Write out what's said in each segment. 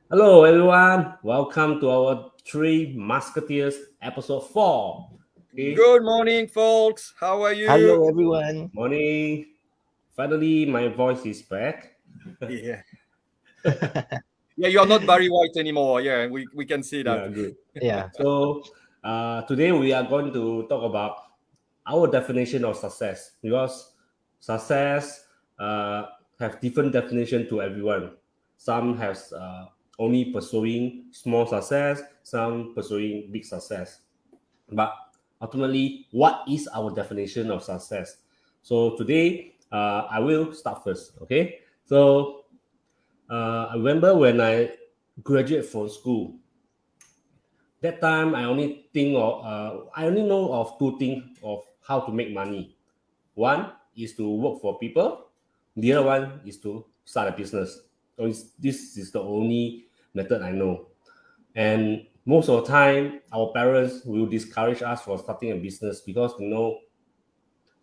Hello, everyone. Welcome to our Three Musketeers episode 4. Okay. Good morning, folks. How are you? Hello, everyone. Morning. Finally, my voice is back. Yeah. Yeah, you're not Barry White anymore. Yeah, we can see that. Yeah, good. Yeah, So, today we are going to talk about our definition of success because success have different definition to everyone. Some has only pursuing small success, some pursuing big success. But ultimately, what is our definition of success? So today, I will start first. Okay. So I remember when I graduated from school. That time, I only know of two things of how to make money. One is to work for people. The other one is to start a business. So this is the only method I know. And most of the time, our parents will discourage us for starting a business because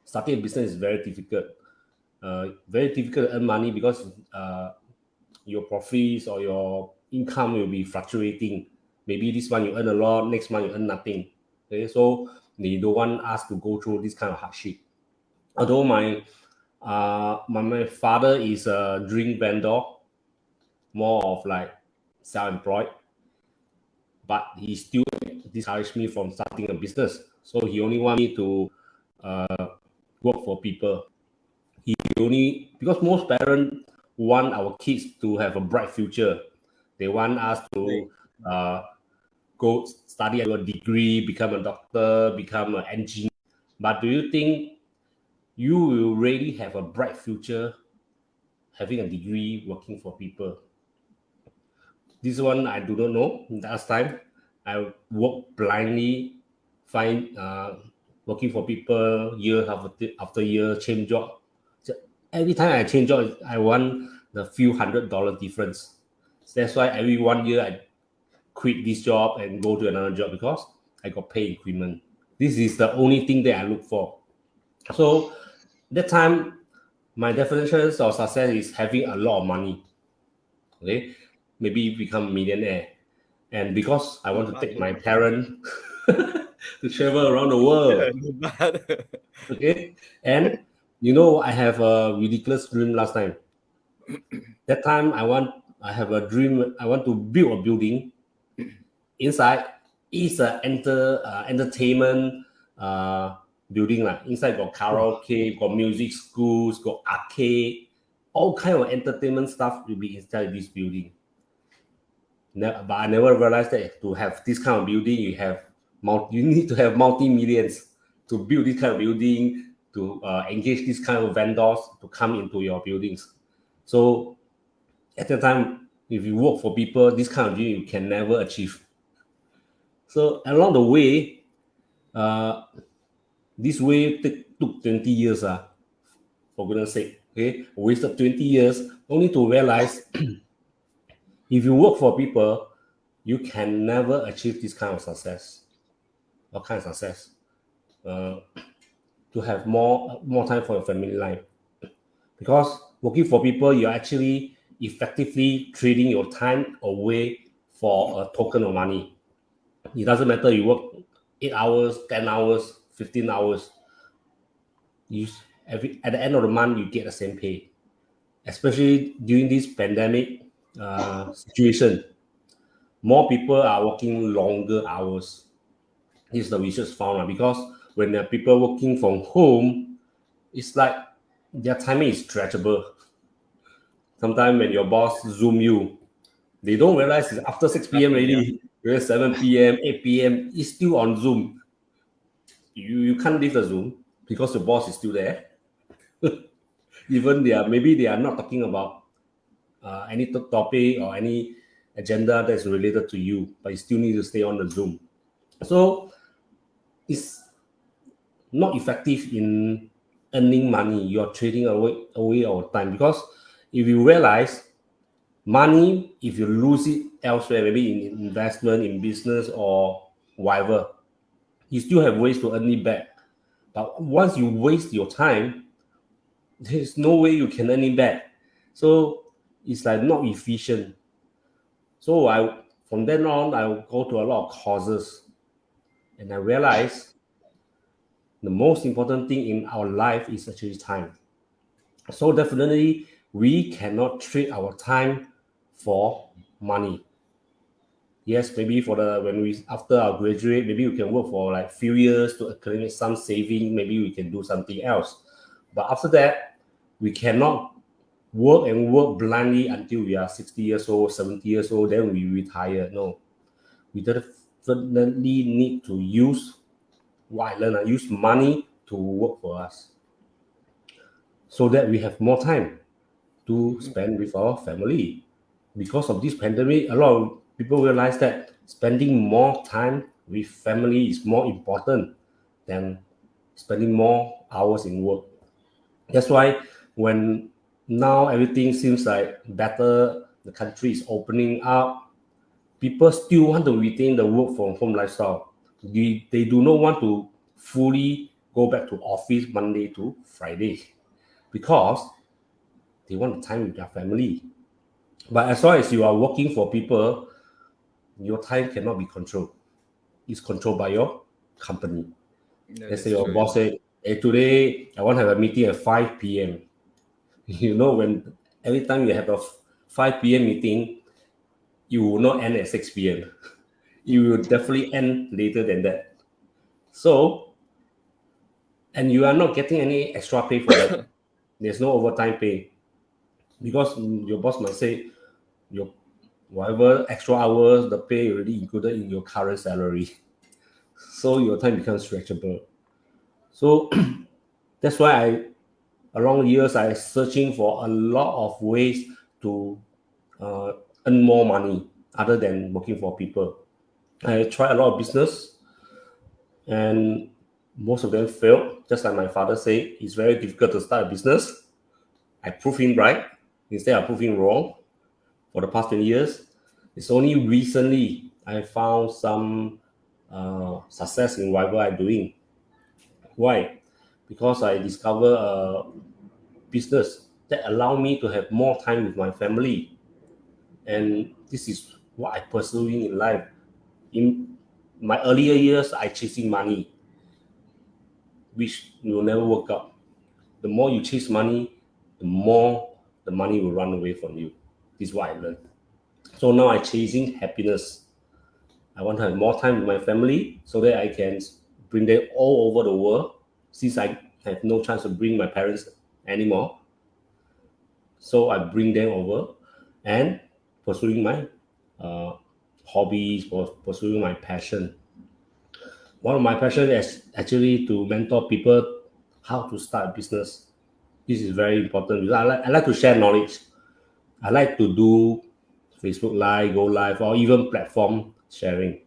starting a business is very difficult. Very difficult to earn money because your profits or your income will be fluctuating. Maybe this month you earn a lot, next month you earn nothing. Okay, so they don't want us to go through this kind of hardship. Although my father is a drink vendor, more of like self-employed, but he still discouraged me from starting a business. So he only want me to work for people. He only because most parents want our kids to have a bright future. They want us to uh, go study a degree, become a doctor, become an engineer. But do you think you will really have a bright future having a degree working for people? This one I do not know. Last time I worked blindly, find working for people year after year, change job. So every time I change job, I want the few $100 difference. That's why every 1 year I quit this job and go to another job because I got pay increment. This is the only thing that I look for. So that time, my definition of success is having a lot of money. Okay, maybe become a millionaire, and because I want to take my parent to travel around the world. Not bad. Okay, and I have a ridiculous dream last time. That time, I have a dream. I want to build a building. Inside is a entertainment uh, building lah. Inside got karaoke, got music schools, got arcade, all kind of entertainment stuff will be inside this building. But I never realized that to have this kind of building, you need to have multi millions to build this kind of building to engage this kind of vendors to come into your buildings. So at the time, if you work for people, this kind of dream you can never achieve. So along the way, uh, this way took 20 years, for goodness sake. Okay, wasted 20 years only to realize if you work for people, you can never achieve this kind of success. What kind of success? Uh, to have more time for your family life. Because working for people, you're actually effectively trading your time away for a token of money. It doesn't matter you work 8 hours, 10 hours, 15 hours. You at the end of the month you get the same pay. Especially during this pandemic situation, more people are working longer hours. This is the research found because when there are people working from home, it's like their timing is stretchable. Sometimes when your boss zoom you, they don't realize it's after 6 p.m. Yeah. already. Whereas 7 p.m., 8 p.m. is still on Zoom. You can't leave the Zoom because your boss is still there. Even maybe they are not talking about any topic or any agenda that's related to you, but you still need to stay on the Zoom. So it's not effective in earning money. You're trading away our time because if you realize money, if you lose it elsewhere, maybe in investment, in business, or whatever, you still have ways to earn it back. But once you waste your time, there's no way you can earn it back. So it's like not efficient. So from then on, I will go to a lot of courses, and I realized the most important thing in our life is actually time. So definitely, we cannot trade our time for money. Yes, maybe when we after our graduate, maybe we can work for like few years to accumulate some saving. Maybe we can do something else. But after that, we cannot work and work blindly until we are 60 years old, 70 years old, then we retire. No, we definitely need to use what I learned. I use money to work for us so that we have more time to spend with our family. Because of this pandemic, a lot of people realize that spending more time with family is more important than spending more hours in work. That's why when now everything seems like better, the country is opening up, people still want to retain the work from home lifestyle. They do not want to fully go back to office Monday to Friday because they want the time with their family. But as long as you are working for people, your time cannot be controlled. It's controlled by your company. Yeah, Let's say that's your true. boss say, hey, today I want to have a meeting at 5 p.m. You know, when every time you have a 5 p.m. meeting, you will not end at 6 p.m. You will definitely end later than that. So, and you are not getting any extra pay for that. There's no overtime pay because your boss might say your whatever extra hours, the pay already included in your current salary. So your time becomes stretchable. So that's why along the years, I searching for a lot of ways to uh, earn more money other than working for people. I tried a lot of business, and most of them failed. Just like my father said, it's very difficult to start a business. I proved him right instead of proving wrong for the past 20 years. It's only recently I found some success in whatever I'm doing. Why? Because I discover a business that allow me to have more time with my family, and this is what I pursuing in life. In my earlier years, I chasing money, which will never work out. The more you chase money, the more the money will run away from you. This is what I learned. So now I'm chasing happiness. I want to have more time with my family so that I can bring them all over the world. Since I have no chance to bring my parents anymore, so I bring them over and pursuing my uh, hobbies or pursuing my passion. One of my passion is actually to mentor people how to start a business. This is very important because I like to share knowledge. I like to do Facebook Live, Go Live, or even platform sharing.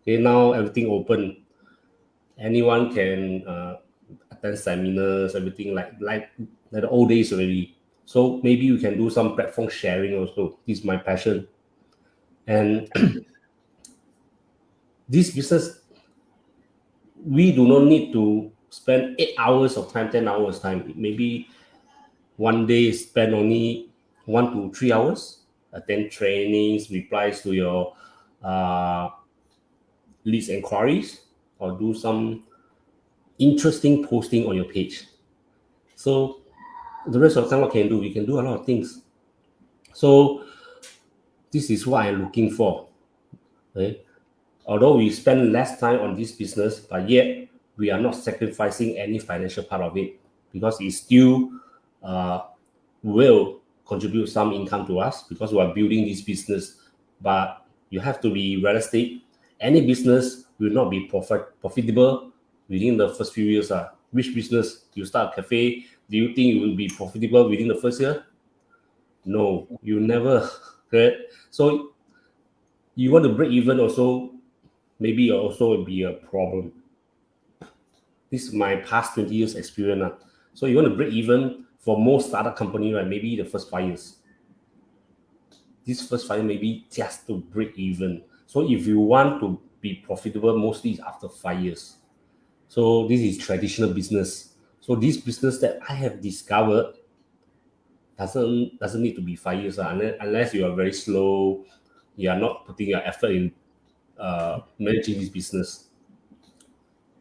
Okay, now everything open. Anyone can attend seminars, everything like the old days already. So maybe you can do some platform sharing also. This is my passion. And this business, we do not need to spend 8 hours of time, 10 hours time. Maybe one day spend only 1 to 3 hours, attend trainings, replies to your uh, leads inquiries, or do some interesting posting on your page. So the rest of the time, what can you do? We can do a lot of things. So this is what I'm looking for. Okay? Although we spend less time on this business, but yet we are not sacrificing any financial part of it because it still uh, will contribute some income to us because we are building this business. But you have to be realistic. Any business will not be profitable within the first few years. Which business you start a cafe? Do you think it will be profitable within the first year? No, you never. Correct. So you want to break even also, maybe also will be a problem. This is my past 20 years experience. So you want to break even for most startup company, right? Maybe the first 5 years. This first 5 years maybe just to break even. So if you want to be profitable, mostly it's after 5 years. So this is traditional business. So this business that I have discovered doesn't need to be 5 years unless you are very slow, you are not putting your effort in managing this business.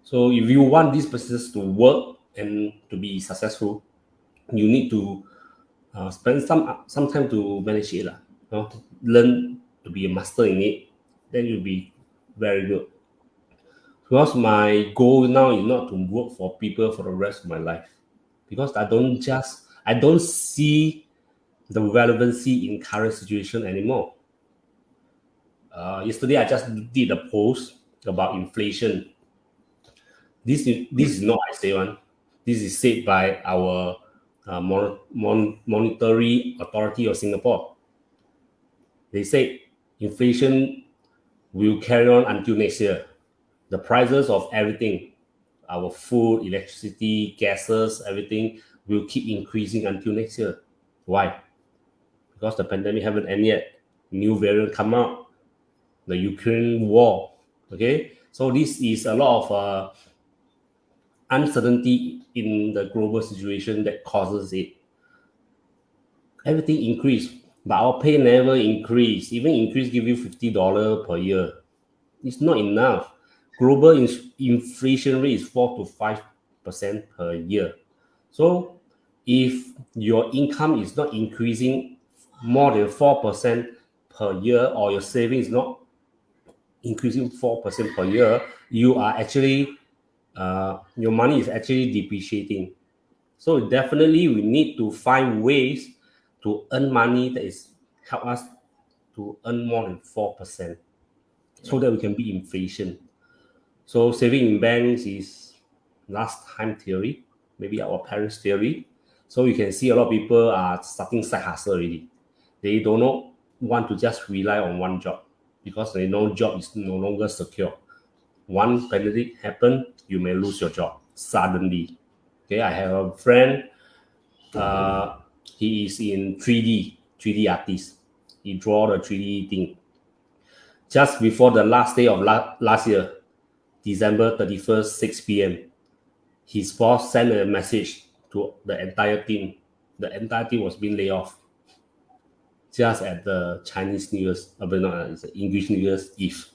So if you want this business to work and to be successful, you need to spend some time to manage it, learn to be a master in it. Then you'll be very good. Because my goal now is not to work for people for the rest of my life, because I don't see the relevancy in current situation anymore. Yesterday I just did a post about inflation. This is not I say one. This is said by our monetary authority of Singapore. They say inflation will carry on until next year. The prices of everything, our food, electricity, gases, everything will keep increasing until next year. Why? Because the pandemic haven't ended yet. New variant come out. The Ukraine war. Okay, so this is a lot of uncertainty in the global situation that causes it. Everything increased, but our pay never increased. Even increase give you $50 per year. It's not enough. Global inflation rate is 4 to 5% per year. So if your income is not increasing more than 4% per year, or your savings is not increasing 4% per year, you are actually your money is actually depreciating. So definitely we need to find ways to earn money that is help us to earn more than 4%, so that we can beat inflation. So saving in banks is last time theory, maybe our parents' theory. So you can see a lot of people are starting side hustle already. They do not want to just rely on one job, because they know job is no longer secure. One pandemic happen, you may lose your job suddenly. Okay, I have a friend. He is in 3D artist. He draw the 3D thing. Just before the last day of last year, December 31st, 6 p.m., his boss sent a message to the entire team. The entire team was being laid off just at the Chinese New Year's, but not it's English New Year's Eve.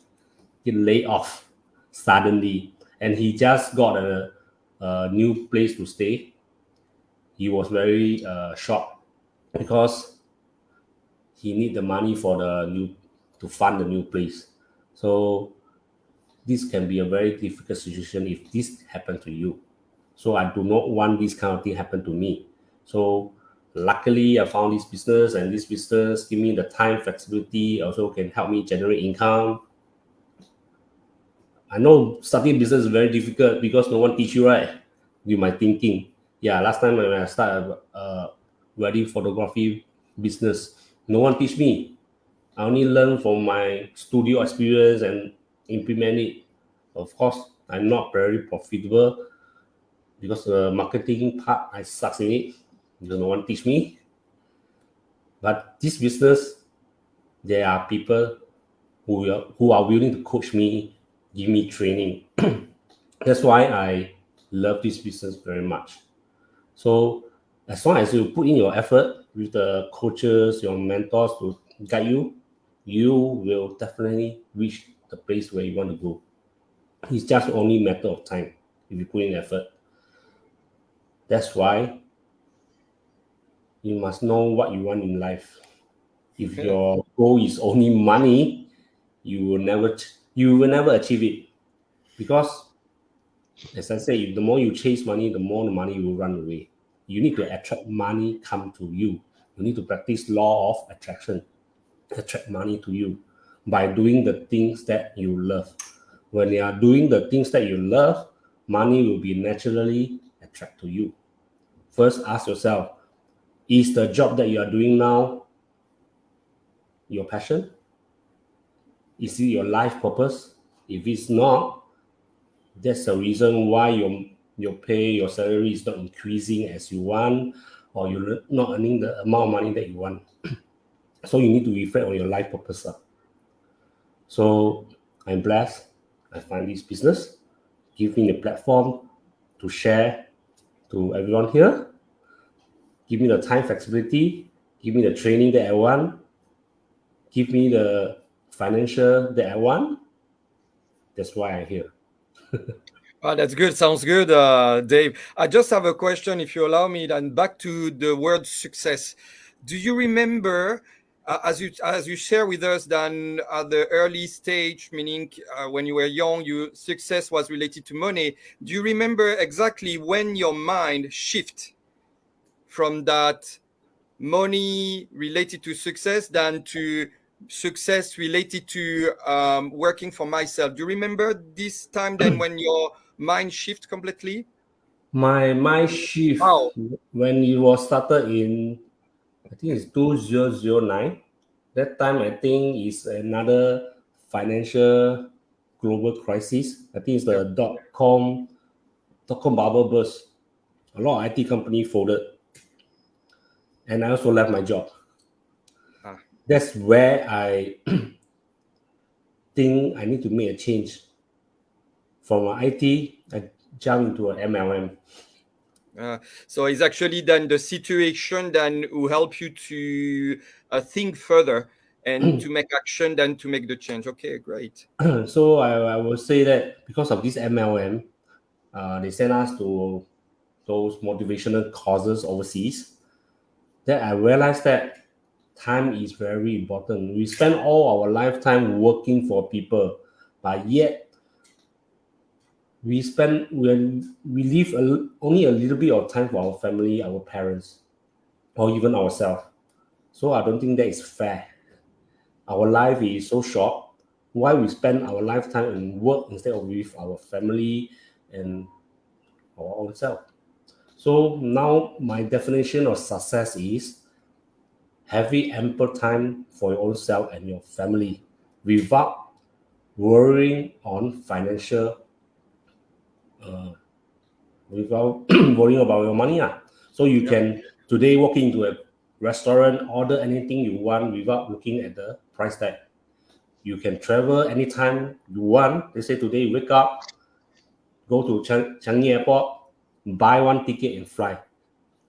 He laid off suddenly, and he just got a new place to stay. He was very shocked, because he need the money for the new to fund the new place. So this can be a very difficult situation if this happened to you. So I do not want this kind of thing happen to me. So luckily I found this business, and this business give me the time flexibility, also can help me generate income. I know starting business is very difficult because no one teach you, right? You might thinking, yeah, last time when I started wedding photography business, no one teach me. I only learn from my studio experience and implement it. Of course, I'm not very profitable because the marketing part I suck in it. No one teach me. But this business, there are people who are willing to coach me, give me training. That's why I love this business very much. So as long as you put in your effort with the coaches, your mentors to guide you, you will definitely reach the place where you want to go. It's just only a matter of time if you put in effort. That's why you must know what you want in life. If your goal is only money, you will never achieve it, because as I say, the more you chase money, the more the money will run away. You need to attract money come to you. You need to practice law of attraction, attract money to you by doing the things that you love. When you are doing the things that you love, money will be naturally attract to you. First, ask yourself, is the job that you are doing now your passion? Is it your life purpose? If it's not, that's the reason why your pay, your salary is not increasing as you want, or you're not earning the amount of money that you want. So you need to reflect on your life purpose. So I'm blessed. I find this business, give me the platform to share to everyone here, give me the time flexibility, give me the training that I want, give me the financial that I want. That's why I'm here. That's good. Sounds good, Dave. I just have a question, if you allow me. Then back to the word success. Do you remember, as you share with us, then at the early stage, meaning when you were young, your success was related to money. Do you remember exactly when your mind shift from that money related to success than to success related to working for myself? Do you remember this time then when your mind shift completely? My mind shift Wow. when it was started in, I think it's 2009. That time I think is another financial global crisis. I think it's Yeah. the dot com bubble burst. A lot of IT company folded, and I also left my job. Ah, That's where I think I need to make a change. From IT, I jumped into an MLM. so it's actually then the situation then who help you to think further and to make action than to make the change. Okay, great. So I will say that because of this MLM, they send us to those motivational courses overseas. That I realized that time is very important. We spend all our lifetime working for people, but yet we spend when we leave only a little bit of time for our family, our parents, or even ourselves. So I don't think that is fair. Our life is so short. Why we spend our lifetime in work instead of with our family and our own self? So now my definition of success is having ample time for your own self and your family without worrying on financial, without worrying about your money. So you Yeah. can today walk into a restaurant, order anything you want without looking at the price tag. You can travel anytime you want. They say today you wake up, go to Changi Airport, buy one ticket and fly.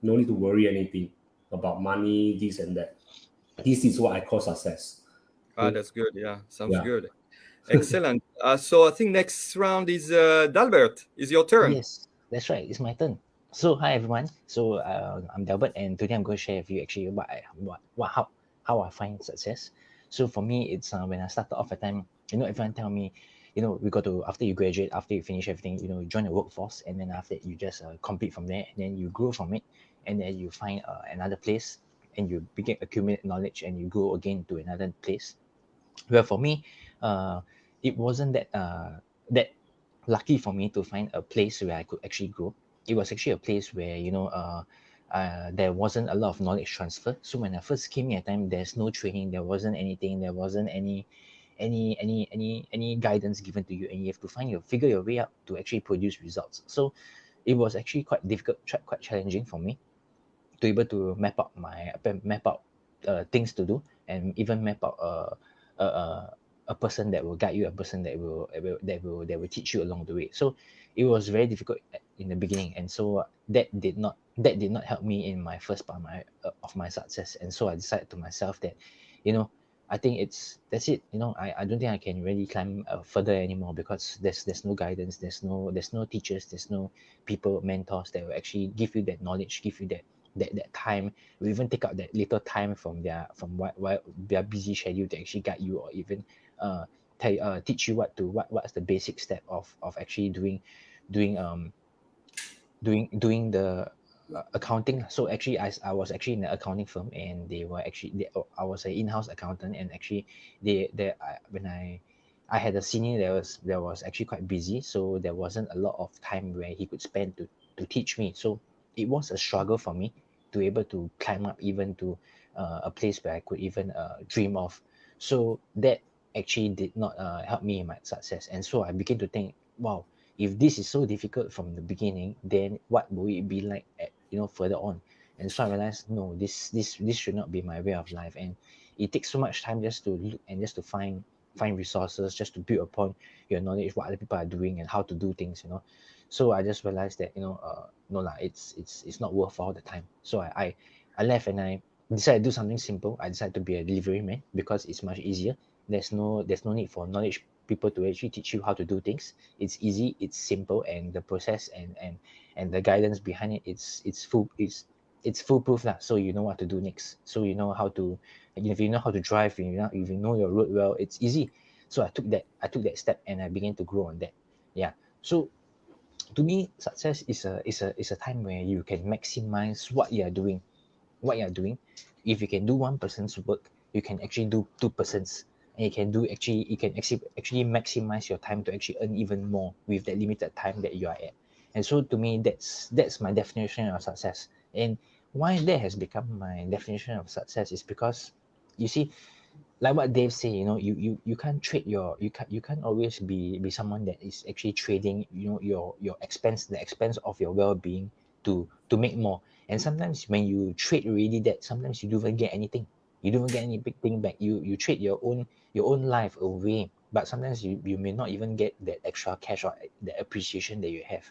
No need to worry anything about money, this and that. This is what I call success. So, That's good. Yeah, sounds yeah. good. Excellent. So I think next round is Dalbert. Is your turn. Yes, that's right. It's my turn. So hi everyone. So I'm Delbert, and today I'm going to share with you actually what how I find success. So for me, it's when I started off at time, everyone tell me, we got to after you graduate, after you finish everything, you join the workforce, and then after that you just complete from there, and then you grow from it, and then you find another place, and you begin accumulate knowledge, and you go again to another place. Well, for me, uh, it wasn't that lucky for me to find a place where I could actually grow. It was actually a place where there wasn't a lot of knowledge transfer. So when I first came in at time, there's no training, there wasn't anything, there wasn't any guidance given to you, and you have to figure your way out to actually produce results. So it was actually quite difficult, quite challenging for me to able to map out things to do, and even map out a person that will guide you, a person that will teach you along the way. So it was very difficult in the beginning, and so that did not help me in my first part of my success. And so I decided to myself that, you know I think that's it. I don't think I can really climb further anymore, because there's no guidance, there's no teachers, there's no people, mentors that will actually give you that knowledge, give you that time, will even take out that little time from what their busy schedule to actually guide you, or even teach you what's the basic step of actually doing the accounting. So actually, I was actually in an accounting firm, and I was an in-house accountant, and actually when I had a senior that was actually quite busy, so there wasn't a lot of time where he could spend to teach me. So it was a struggle for me to able to climb up even to a place where I could even dream of. So that actually did not help me in my success. And so I began to think, wow, if this is so difficult from the beginning, then what will it be like further on? And so I realized, no, this should not be my way of life. And it takes so much time just to look and just to find resources, just to build upon your knowledge, what other people are doing and how to do things. So I just realized that, no lah, it's not worth all the time. So I left, and decided to do something simple. I decided to be a delivery man because it's much easier. There's no need for knowledge people to actually teach you how to do things. It's easy, it's simple, and the process and the guidance behind it, it's foolproof lah. So you know what to do next. So you know how to, if you know how to drive, if you know your road well, it's easy. So I took that step and I began to grow on that. Yeah. So to me, success is a time where you can maximize what you're doing. If you can do one person's work, you can actually do two persons, and you can actually maximize your time to actually earn even more with that limited time that you are at. And so to me, that's my definition of success. And why that has become my definition of success is because, you see, like what Dave say, you can't trade you can't always be someone that is actually trading, your the expense of your well-being to make more. And sometimes when you trade already, that sometimes you don't even get anything. You don't even get any big thing back. You trade your own life away, but sometimes you may not even get that extra cash or the appreciation that you have.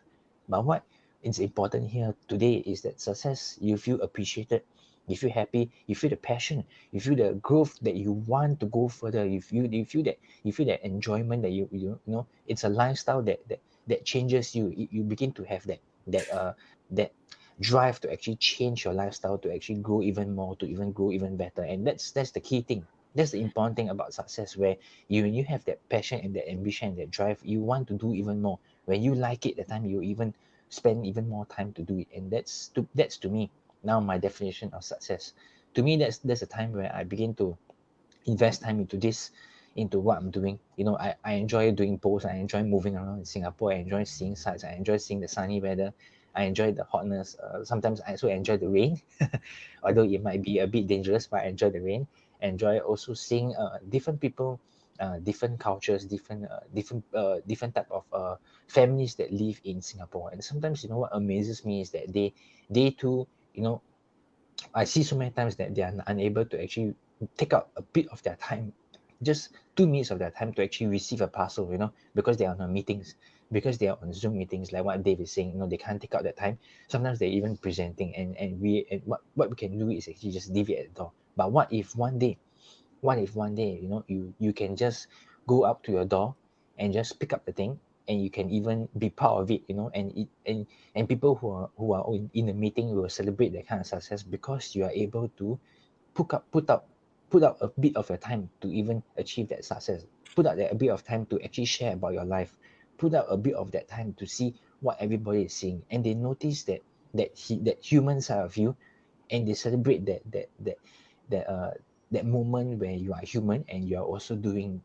But what is important here today is that success, you feel appreciated, you feel happy, you feel the passion, you feel the growth that you want to go further. You feel that enjoyment that you know it's a lifestyle that changes you. You begin to have that drive to actually change your lifestyle, to actually grow even more, to even grow even better. And that's the key thing. That's the important thing about success, where you have that passion and that ambition and that drive. You want to do even more. When you like it, the time you even spend even more time to do it. And that's to me now my definition of success. To me, that's a time where I begin to invest time into what I'm doing. I enjoy doing posts. I enjoy moving around in Singapore. I enjoy seeing sights. I enjoy seeing the sunny weather. I enjoy the hotness. Sometimes I also enjoy the rain, although it might be a bit dangerous, but I enjoy the rain. Enjoy also seeing different people, different cultures, different type of families that live in Singapore. And sometimes, what amazes me is that they too, you know I see so many times that they are unable to actually take out a bit of their time, just 2 minutes of their time, to actually receive a parcel, because they are on meetings, because they are on Zoom meetings, like what Dave is saying, they can't take out that time. Sometimes they're even presenting, and what we can do is actually just leave it at the door. But what if one day, you can just go up to your door and just pick up the thing, and you can even be part of it, and people who are in the meeting will celebrate that kind of success, because you are able to put up put up put out a bit of your time to even achieve that success. Put out that a bit of time to actually share about your life. Put out a bit of that time to see what everybody is seeing, and they notice that human side of you, and they celebrate that moment where you are human, and you are also doing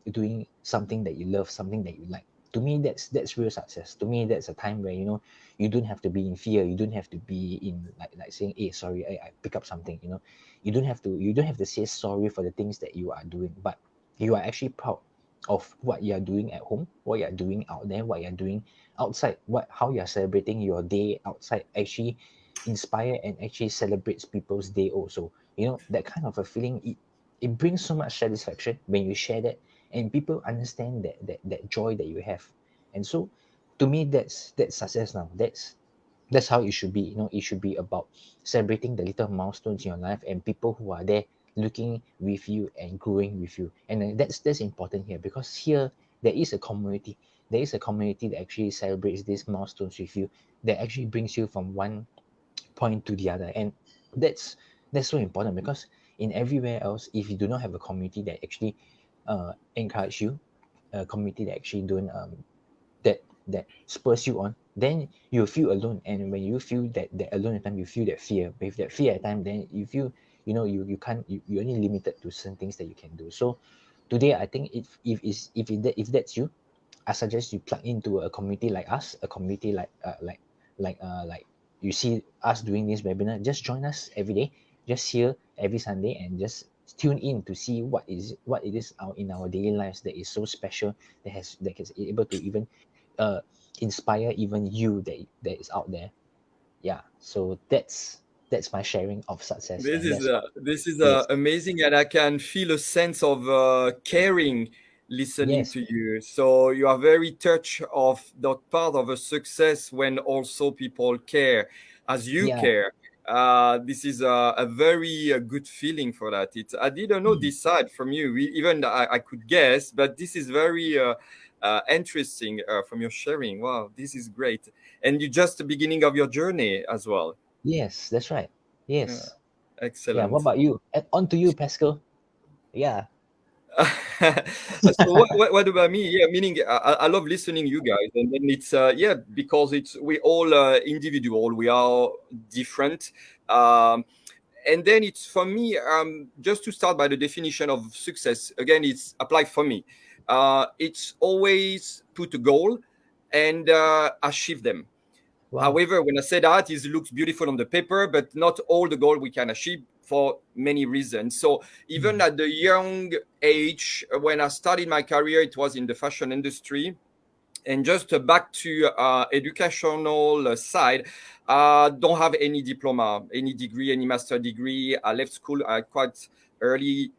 something that you love, something that you like. To me, that's real success. To me, that's a time where you don't have to be in fear. You don't have to be in like saying, hey, sorry, I pick up something. You don't have to say sorry for the things that you are doing, but you are actually proud of what you are doing at home, what you are doing out there, what you are doing outside, how you are celebrating your day outside actually inspire and actually celebrates people's day also. That kind of a feeling, it brings so much satisfaction when you share that, and people understand that joy that you have. And so to me, that's success now. That's how it should be. It should be about celebrating the little milestones in your life, and people who are there looking with you and growing with you. And that's important here, because here there is a community. There is a community that actually celebrates these milestones with you, that actually brings you from one point to the other. And that's so important, because in everywhere else, if you do not have a community that actually encourage you, a community that actually don't that spurs you on, then you feel alone. And when you feel that alone at time, you feel that fear. With that fear at time, then you feel, you can't, you're only limited to certain things that you can do. So today, I think, if that's you, I suggest you plug into a community like us, a community like you see us doing this webinar. Just join us every day, just here every Sunday, and just tune in to see what it is out in our daily lives that is so special, that is able to even uh inspire even you, that is out there. Yeah, so that's my sharing of success, This and is that's what. this is Yes, amazing, and I can feel a sense of caring listening yes, to you. So you are very touched of that part of a success when also people care as you yeah, care. This is a very good feeling for that. I didn't know this side from you. Even I could guess, but this is very interesting from your sharing. Wow, this is great. And you just the beginning of your journey as well. Yes, that's right. Yeah, Yes. Yeah. What excellent. about you? On to you, Pascal. Yeah. So what about me? Yeah, meaning I love listening you guys, and then it's yeah, because it's we all individual, we are different. Um, and then it's for me, just to start by the definition of success. Again, it's applied for me. It's always put a goal and achieve them. Wow. However, when I say that, it looks beautiful on the paper, but not all the goal we can achieve for many reasons. So even at the young age, when I started my career, it was in the fashion industry. And just back to educational side, don't have any diploma, any degree, any master degree. I left school at quite early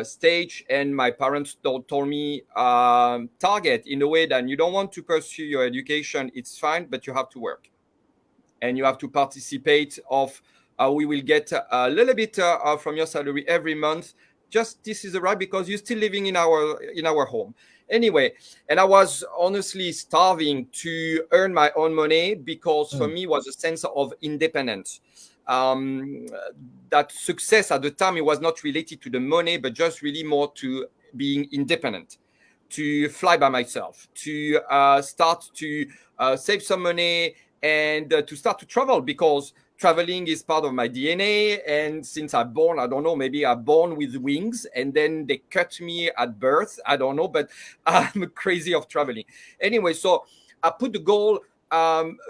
stage, and my parents told me target in a way that you don't want to pursue your education, it's fine, but you have to work and you have to participate of we will get a little bit from your salary every month. Just this is right because you're still living in our home anyway. And I was honestly starving to earn my own money because for me it was a sense of independence. um, that success at the time, it was not related to the money but just really more to being independent, to fly by myself, to start to save some money, and to start to travel, because traveling is part of my DNA. And since I'm born, I don't know, maybe I'm born with wings and then they cut me at birth. I don't know, but I'm crazy of traveling. Anyway, so I put the goal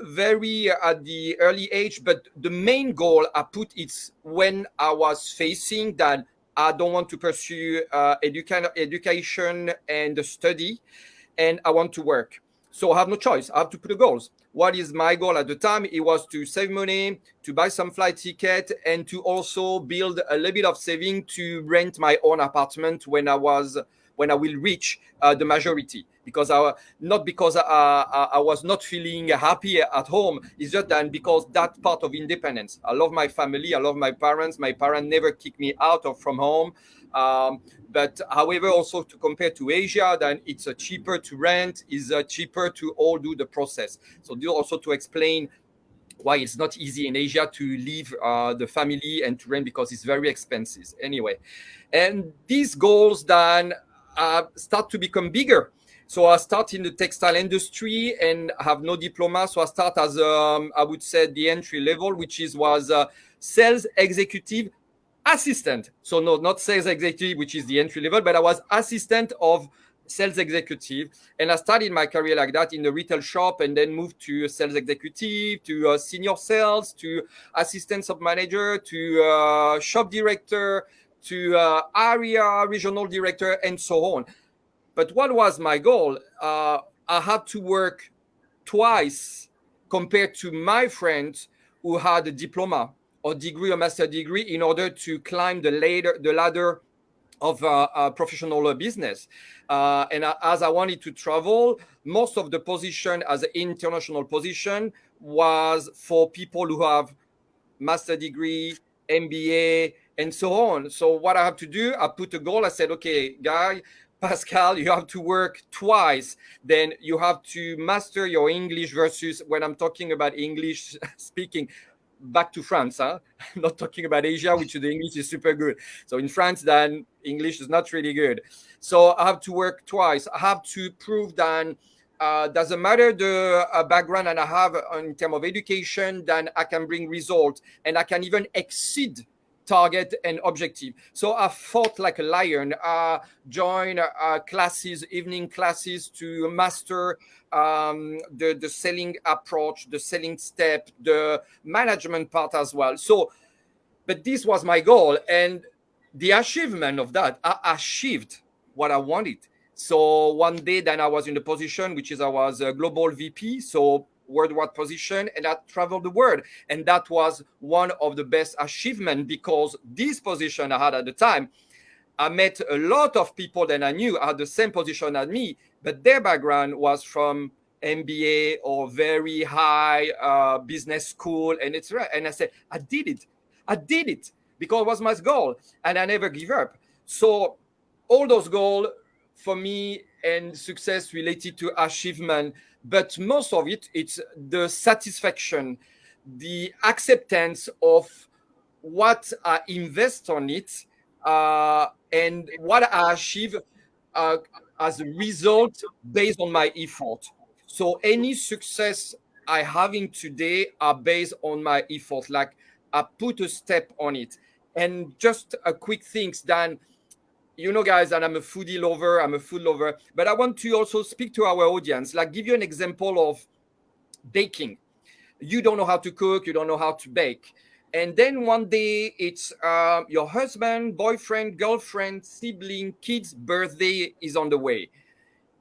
very at the early age, but the main goal I put is when I was facing that I don't want to pursue education and study, and I want to work. So I have no choice. I have to put the goals. What is my goal at the time? It was to save money, to buy some flight ticket, and to also build a little bit of saving to rent my own apartment when I will reach the majority. Because not because I was not feeling happy at home. It's just that because that part of independence. I love my family. I love my parents. My parents never kicked me out of from home. But however, also to compare to Asia, then it's cheaper to rent, is cheaper to all do the process. So also to explain why it's not easy in Asia to leave the family and to rent, because it's very expensive anyway. And these goals then start to become bigger. So I start in the textile industry and have no diploma. So I start as I would say the entry level, which was sales executive assistant. So no, not sales executive, which is the entry level, but I was assistant of sales executive. And I started my career like that in the retail shop, and then moved to sales executive, to senior sales, to assistants of manager, to shop director, to area regional director, and so on. But what was my goal? I had to work twice compared to my friends who had a diploma or degree or master degree in order to climb the ladder of professional business. And as I wanted to travel, most of the position as an international position was for people who have master degree, MBA, and so on. So what I have to do, I put a goal. I said, okay, guy, Pascal, you have to work twice. Then you have to master your English versus when I'm talking about English speaking. Back to France, huh? I'm not talking about Asia, which the English is super good. So in France, then English is not really good. So I have to work twice. I have to prove that doesn't matter the background and I have in terms of education, then I can bring results and I can even exceed target and objective. So I fought like a lion, joined classes, evening classes to master the selling approach, the selling step, the management part as well. So, but this was my goal, and the achievement of that, I achieved what I wanted. So one day, then I was in the position which is I was a global VP, so worldwide position, and I traveled the world, and that was one of the best achievement because this position I had at the time, I met a lot of people that I knew had the same position as me, but their background was from MBA or very high business school, and it's right. And I said, I did it because it was my goal, and I never give up. So all those goals for me and success related to achievement, but most of it, it's the satisfaction, the acceptance of what I invest on it, and what I achieve as a result based on my effort. So any success I having today are based on my effort. Like I put a step on it. And just a quick things, Dan, you know, guys, and I'm a foodie lover, I'm a food lover, but I want to also speak to our audience, like give you an example of baking. You don't know how to cook, you don't know how to bake. And then one day it's your husband, boyfriend, girlfriend, sibling, kid's birthday is on the way.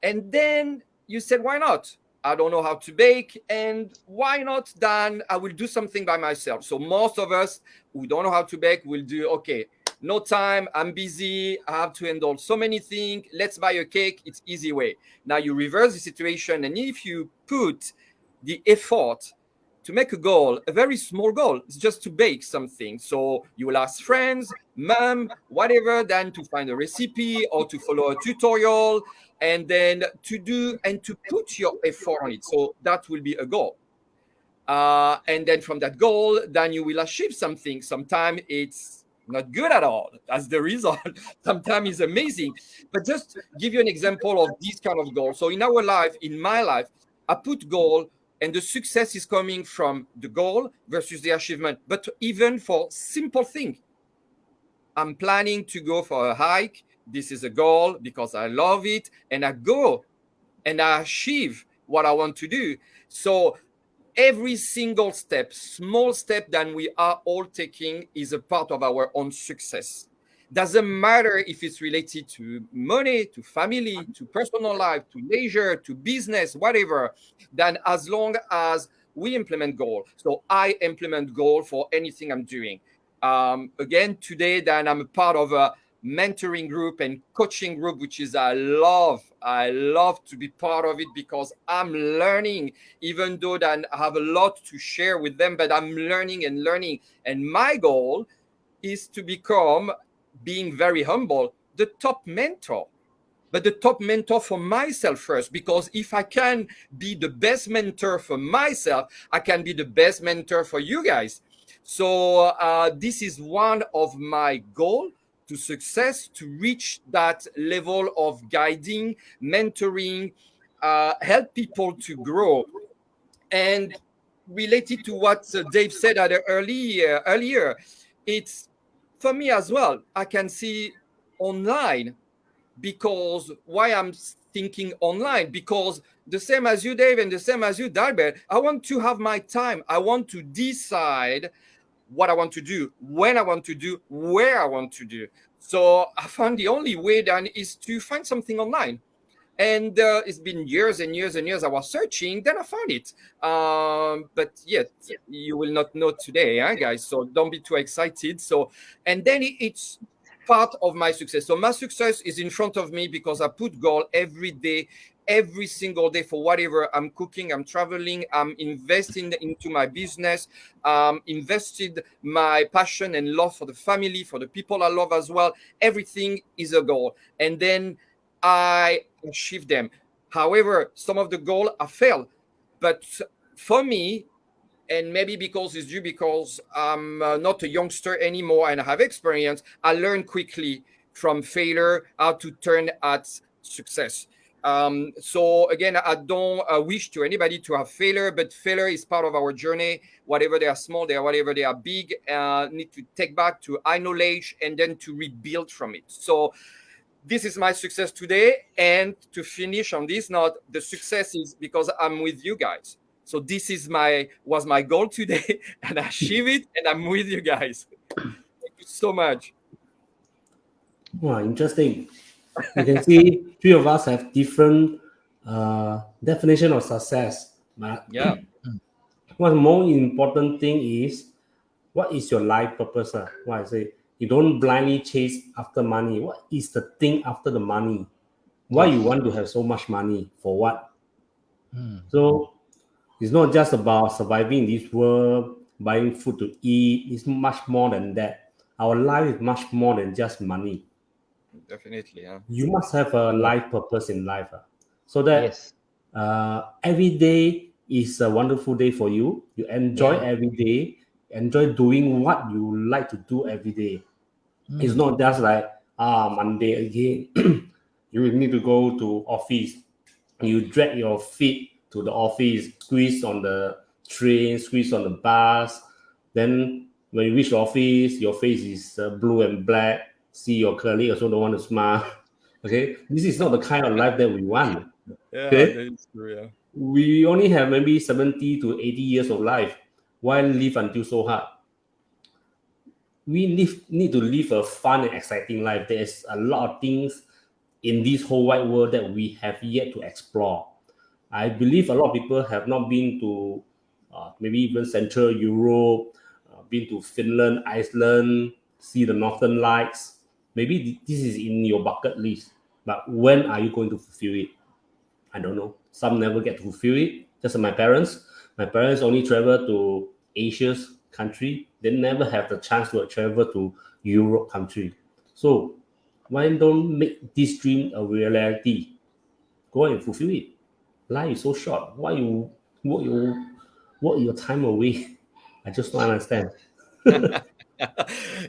And then you said, why not? I don't know how to bake. And why not, Dan? I will do something by myself. So most of us who don't know how to bake will do, okay, no time, I'm busy, I have to handle so many things. Let's buy a cake. It's easy way. Now you reverse the situation. And if you put the effort to make a goal, a very small goal, it's just to bake something. So you will ask friends, mom, whatever, then to find a recipe or to follow a tutorial, and then to do and to put your effort on it. So that will be a goal. And then from that goal, then you will achieve something. Sometimes it's not good at all. That's the result. Sometimes it's amazing. But just give you an example of this kind of goal. So in our life, in my life, I put goal, and the success is coming from the goal versus the achievement. But even for simple thing, I'm planning to go for a hike. This is a goal because I love it, and I go and I achieve what I want to do. So every single step, small step that we are all taking is a part of our own success. Doesn't matter if it's related to money, to family, to personal life, to leisure, to business, whatever, then as long as we implement goal. So I implement goal for anything I'm doing. Again, today, then I'm a part of a mentoring group and coaching group, which is I love to be part of it because I'm learning, even though then I have a lot to share with them, but I'm learning. And my goal is to become, being very humble, the top mentor, but the top mentor for myself first, because if I can be the best mentor for myself, I can be the best mentor for you guys. So this is one of my goals to success, to reach that level of guiding, mentoring, help people to grow. And related to what Dave said earlier, it's for me as well. I can see online, because why I'm thinking online, because the same as you, Dave, and the same as you, Dalbert, I want to have my time. I want to decide what I want to do, when I want to do, where I want to do. So I found the only way then is to find something online. And it's been years and years and years I was searching, then I found it. But yet you will not know today, guys, so don't be too excited. So, and then it's part of my success. So my success is in front of me because I put goal every day, every single day, for whatever I'm cooking, I'm traveling, I'm investing into my business, invested my passion and love for the family, for the people I love as well. Everything is a goal. And then I achieve them. However, some of the goals I failed. But for me, and maybe because it's due because I'm not a youngster anymore and I have experience, I learn quickly from failure how to turn at success. So again, I don't wish to anybody to have failure, but failure is part of our journey. Whatever they are small, whatever they are big, need to take back, to acknowledge, and then to rebuild from it. So this is my success today. And to finish on this note, the success is because I'm with you guys. So this is was my goal today, and I achieve it, and I'm with you guys. Thank you so much. Wow, interesting. You can see three of us have different definition of success. But Yeah. one more important thing is, what is your life purpose? What I say, you don't blindly chase after money. What is the thing after the money? Why you want to have so much money? For what? So it's not just about surviving in this world, buying food to eat. It's much more than that. Our life is much more than just money. Definitely, yeah. You must have a Yeah. life purpose in life, so that Yes. every day is a wonderful day for you. You enjoy Yeah. every day, enjoy doing what you like to do every day. It's Mm. not just like Monday again. You need to go to office. You drag your feet to the office, squeeze on the train, squeeze on the bus. Then when you reach the office, your face is blue and black. See your colleague also don't want to smile. Okay, this is not the kind of life that we want. Yeah, Okay, that is true. Yeah. we only have maybe 70 to 80 years of life. Why live until so hard? We need to live a fun and exciting life. There's a lot of things in this whole wide world that we have yet to explore. I believe a lot of people have not been to maybe even Central Europe, been to Finland, Iceland, see the Northern Lights. Maybe this is in your bucket list, but when are you going to fulfill it? I don't know. Some never get to fulfill it. Just like my parents. My parents only travel to Asia's country. They never have the chance to travel to Europe country. So why don't make this dream a reality? Go and fulfill it. Life is so short. Why you work your time away? I just don't understand.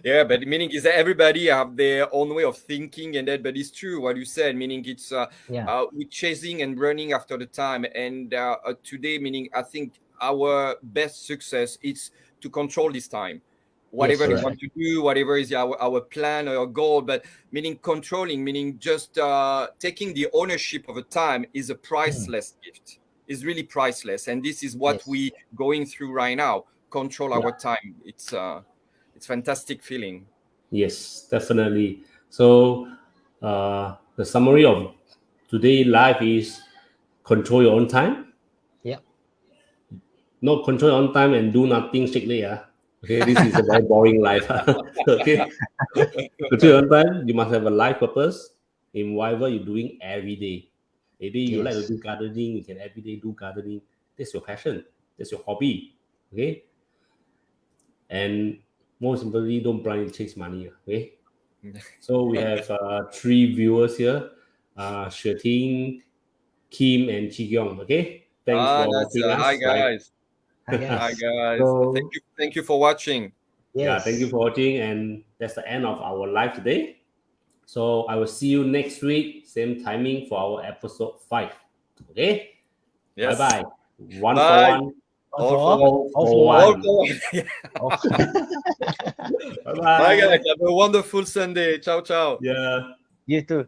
Yeah, but meaning is that everybody have their own way of thinking, and that, but it's true what you said, meaning it's Yeah. we're chasing and running after the time, and today, meaning I think our best success is to control this time, Yes. whatever you That's Correct. want right. to do, whatever is our plan or our goal, but meaning controlling, meaning just taking the ownership of a time is a Mm. priceless gift, is really priceless, and this is what Yes. we going through right now. Control Yeah. our time. It's fantastic feeling. Yes, definitely. So the summary of today life is control your own time. Yeah. Not control your own time and do nothing strictly. Okay, this is a very boring life. Okay, control your own time. You must have a life purpose in whatever you're doing every day. Maybe you like to Yes. do gardening, you can every day do gardening. That's your passion. That's your hobby. Okay, and most importantly, don't blindly chase money. Okay, so we have three viewers here, Sheting, Kim, and Chi Kyung. Okay, thanks Ah, for that's watching hi us. Like, guys. Hi Hi guys. guys. so Thank you for watching. yeah, thank you Yes. for watching, and that's the end of our live today. So I will see you next week, same timing for our episode 5. Okay, bye Yes. bye. One for Bye. one, All All for for all all for for all one. one. for Oh. Bye Bye guys. bye. Have a wonderful Sunday. Ciao ciao. Yeah. You too.